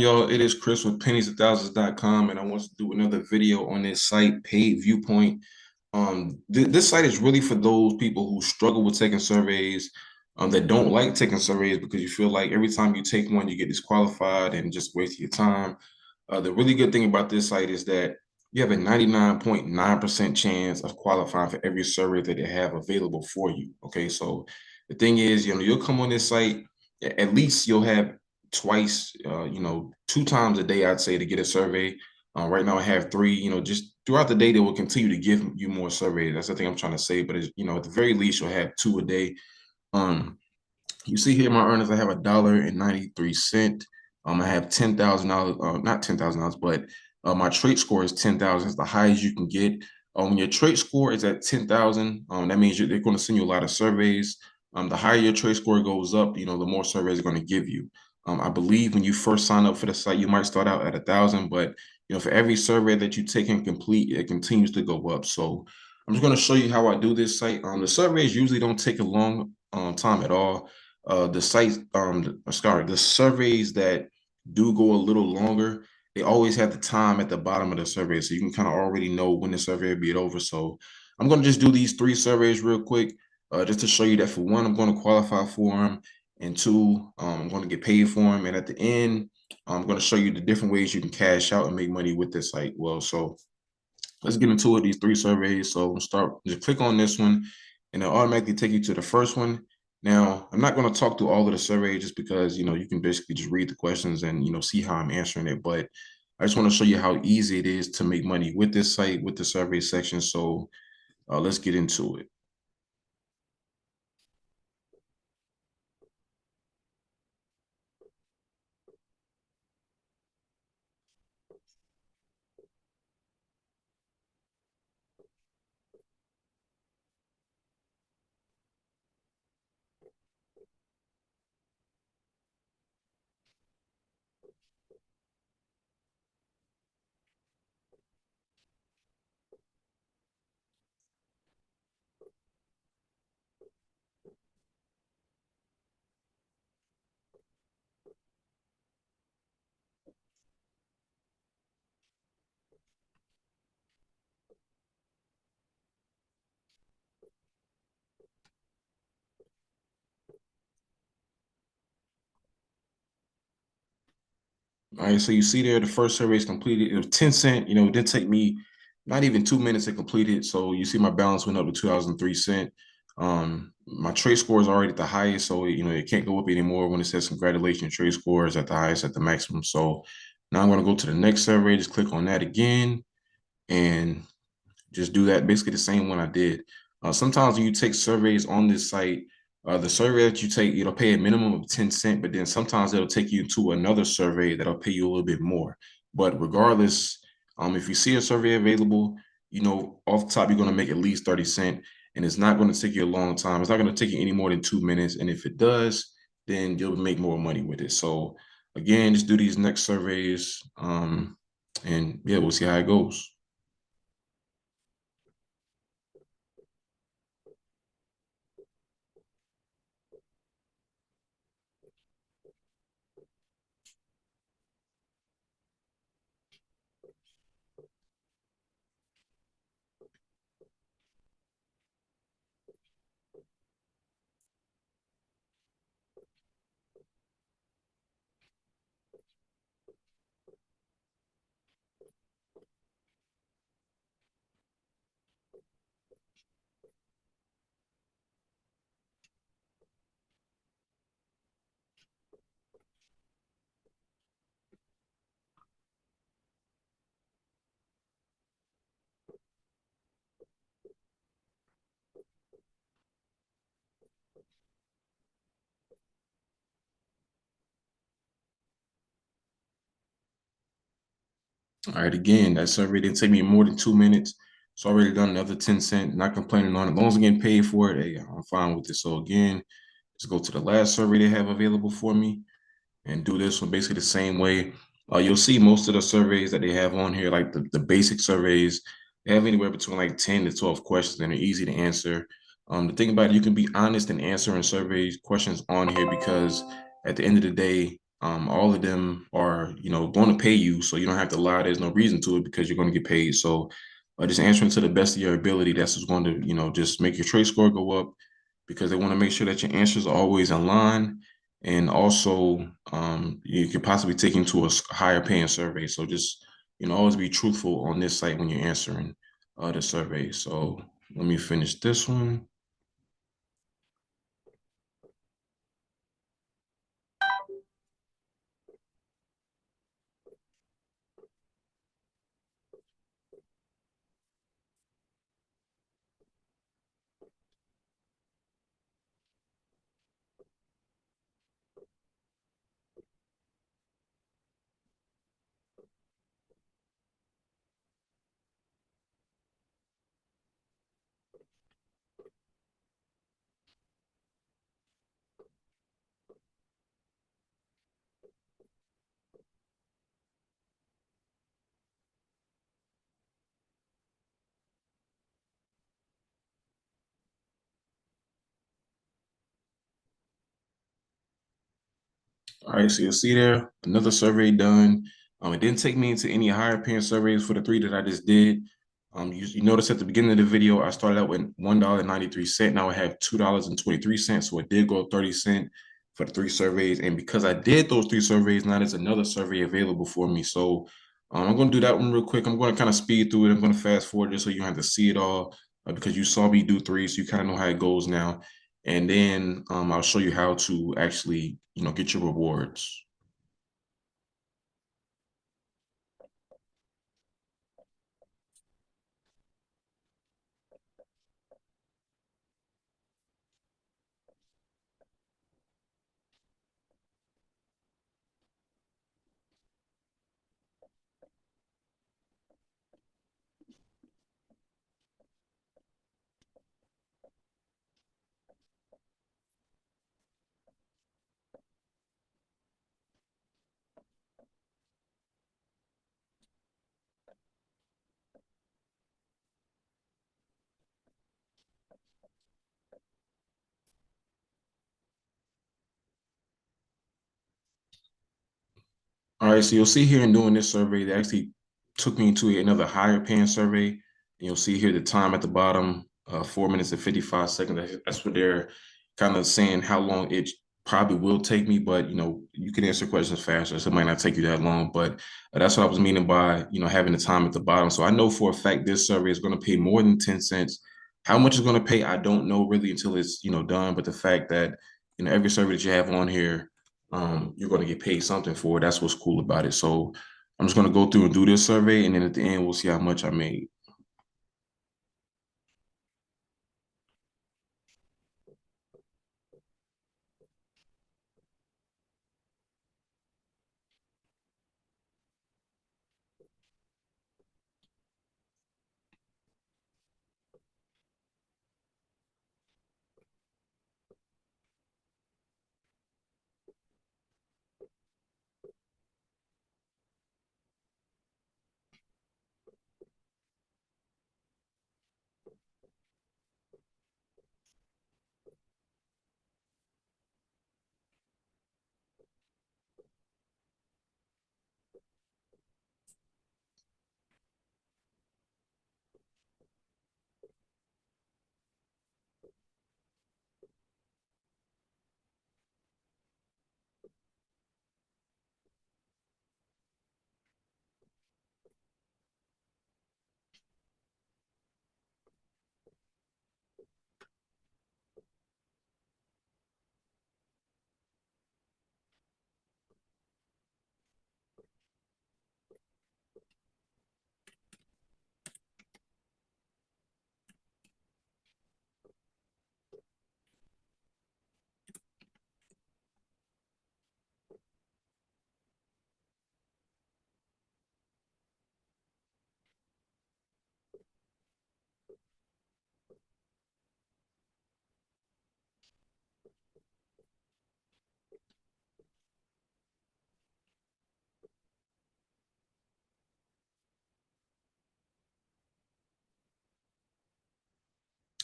y'all? It is Chris with penniesofthousands.com, and I want to do another video on this site, Paid Viewpoint. This site is really for those people who struggle with taking surveys, that don't like taking surveys because you feel like every time you take one, you get disqualified and just waste your time. The really good thing about this site is that you have a 99.9% chance of qualifying for every survey that they have available for you. Okay, so the thing is, you'll come on this site, at least you'll have twice, 2 times a day, I'd say, to get a survey. Right now I have three. Just throughout the day, they will continue to give you more surveys. That's the thing I'm trying to say. But at the very least, you'll have two a day. Um, you see here my earnings, I have $1.93. I have $10,000, not $10,000, but my trade score is 10,000. It's the highest you can get. When your trade score is at 10,000, that means they're going to send you a lot of surveys. The higher your trade score goes up, the more surveys they're going to give you. I believe when you first sign up for the site, you might start out at 1,000, but for every survey that you take and complete, it continues to go up. So I'm just going to show you how I do this site. The surveys usually don't take a long time at all. The sites, the surveys that do go a little longer, they always have the time at the bottom of the survey, so you can kind of already know when the survey will be over. So I'm going to just do these 3 surveys real quick, just to show you that, for one, I'm going to qualify for them, and two, I'm going to get paid for them. And at the end, I'm going to show you the different ways you can cash out and make money with this site. Well, so let's get into it, these 3 surveys. So we'll start, just click on this one, and it'll automatically take you to the first one. Now, I'm not going to talk through all of the survey just because, you can basically just read the questions and, see how I'm answering it. But I just want to show you how easy it is to make money with this site, with the survey section. So let's get into it. All right, so you see there, the first survey is completed. It was 10 cent. It did take me not even 2 minutes to complete it. So you see my balance went up to 2003 cents. My trade score is already at the highest, so it can't go up anymore when it says congratulations, trade score is at the highest, at the maximum. So now I'm going to go to the next survey. Just click on that again and just do that, basically the same one I did. Sometimes when you take surveys on this site, the survey that you take, it'll pay a minimum of 10 cents, but then sometimes it'll take you to another survey that'll pay you a little bit more. But regardless, if you see a survey available, off the top, you're going to make at least 30 cents, and it's not going to take you a long time. It's not going to take you any more than 2 minutes. And if it does, then you'll make more money with it. So again, just do these next surveys. And yeah, we'll see how it goes. All right, again, that survey didn't take me more than 2 minutes. It's already done another 10 cents, not complaining on it. As long as I'm getting paid for it, hey, I'm fine with it. So again, let's go to the last survey they have available for me and do this one basically the same way. You'll see most of the surveys that they have on here, like the basic surveys, they have anywhere between like 10 to 12 questions, and they're easy to answer. The thing about it, you can be honest in answering surveys questions on here, because at the end of the day, All of them are, going to pay you, so you don't have to lie. There's no reason to it because you're going to get paid. So just answering to the best of your ability, that's what's going to, just make your trade score go up, because they want to make sure that your answers are always in line. And also, you could possibly take into a higher paying survey. So just, always be truthful on this site when you're answering the survey. So let me finish this one. All right, so you'll see there another survey done. It didn't take me into any higher paying surveys for the three that I just did. You notice at the beginning of the video, I started out with $1.93. Now I have $2.23. So it did go up 30 cents for the three surveys. And because I did those three surveys, now there's another survey available for me. So I'm going to do that one real quick. I'm going to kind of speed through it. I'm going to fast forward just so you don't have to see it all, because you saw me do three, so you kind of know how it goes now. And then I'll show you how to actually, get your rewards. All right, so you'll see here in doing this survey, they actually took me into another higher paying survey. And you'll see here the time at the bottom, 4 minutes and 55 seconds. That's what they're kind of saying how long it probably will take me, but you can answer questions faster, so it might not take you that long. But that's what I was meaning by having the time at the bottom. So I know for a fact this survey is going to pay more than 10 cents. How much it's going to pay, I don't know really until it's done. But the fact that every survey that you have on here, you're going to get paid something for it. That's what's cool about it. So I'm just going to go through and do this survey, and then at the end, we'll see how much I made.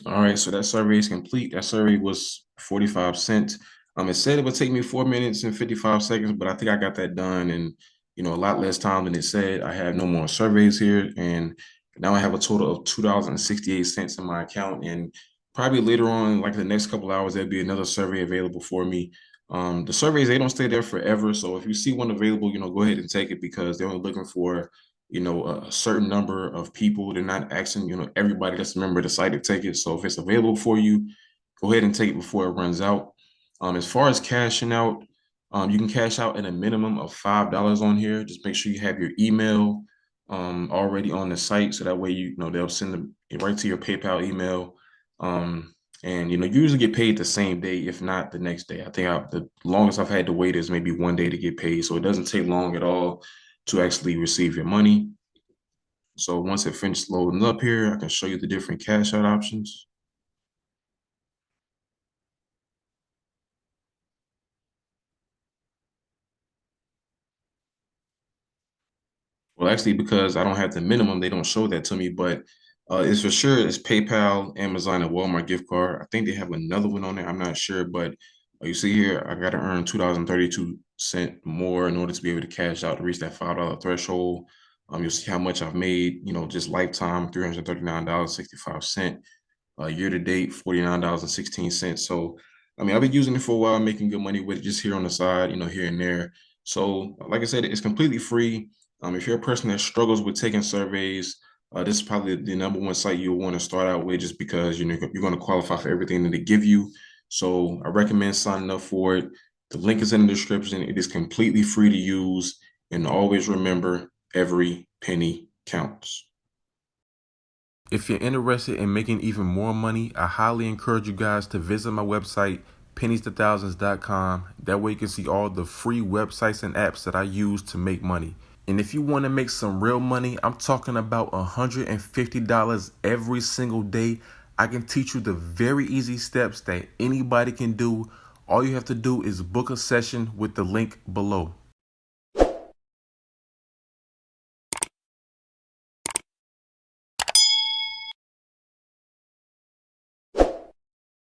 All right, so that survey is complete. That survey was 45 cents. It said it would take me 4 minutes and 55 seconds, but I think I got that done in, a lot less time than it said. I have no more surveys here, and now I have a total of $2.68 in my account. And probably later on, like the next couple hours, there'll be another survey available for me. The surveys, they don't stay there forever. So if you see one available, go ahead and take it, because they're only looking for, a certain number of people. They're not asking, everybody that's a member of the site to take it. So if it's available for you, go ahead and take it before it runs out. As far as cashing out, you can cash out at a minimum of $5 on here. Just make sure you have your email already on the site, so that way they'll send it right to your PayPal email. And you usually get paid the same day, if not the next day. I think the longest I've had to wait is maybe 1 day to get paid, so it doesn't take long at all to actually receive your money. So once it finishes loading up here, I can show you the different cash out options. Well, actually, because I don't have the minimum, they don't show that to me. But it's for sure it's PayPal, Amazon, and Walmart gift card. I think they have another one on there. I'm not sure, but you see here, I got to earn $2.32 more in order to be able to cash out to reach that $5 threshold. You'll see how much I've made. Just lifetime, $339.65. Year to date, $49.16. So, I mean, I've been using it for a while, making good money with it, just here on the side, here and there. So, like I said, it's completely free. If you're a person that struggles with taking surveys, this is probably the number one site you'll want to start out with, just because you're going to qualify for everything that they give you. So I recommend signing up for it. The link is in the description. It is completely free to use, and always remember, every penny counts. If you're interested in making even more money, I highly encourage you guys to visit my website, pennies2thousands.com. That way you can see all the free websites and apps that I use to make money. And if you want to make some real money, I'm talking about $150 every single day. I can teach you the very easy steps that anybody can do. All you have to do is book a session with the link below.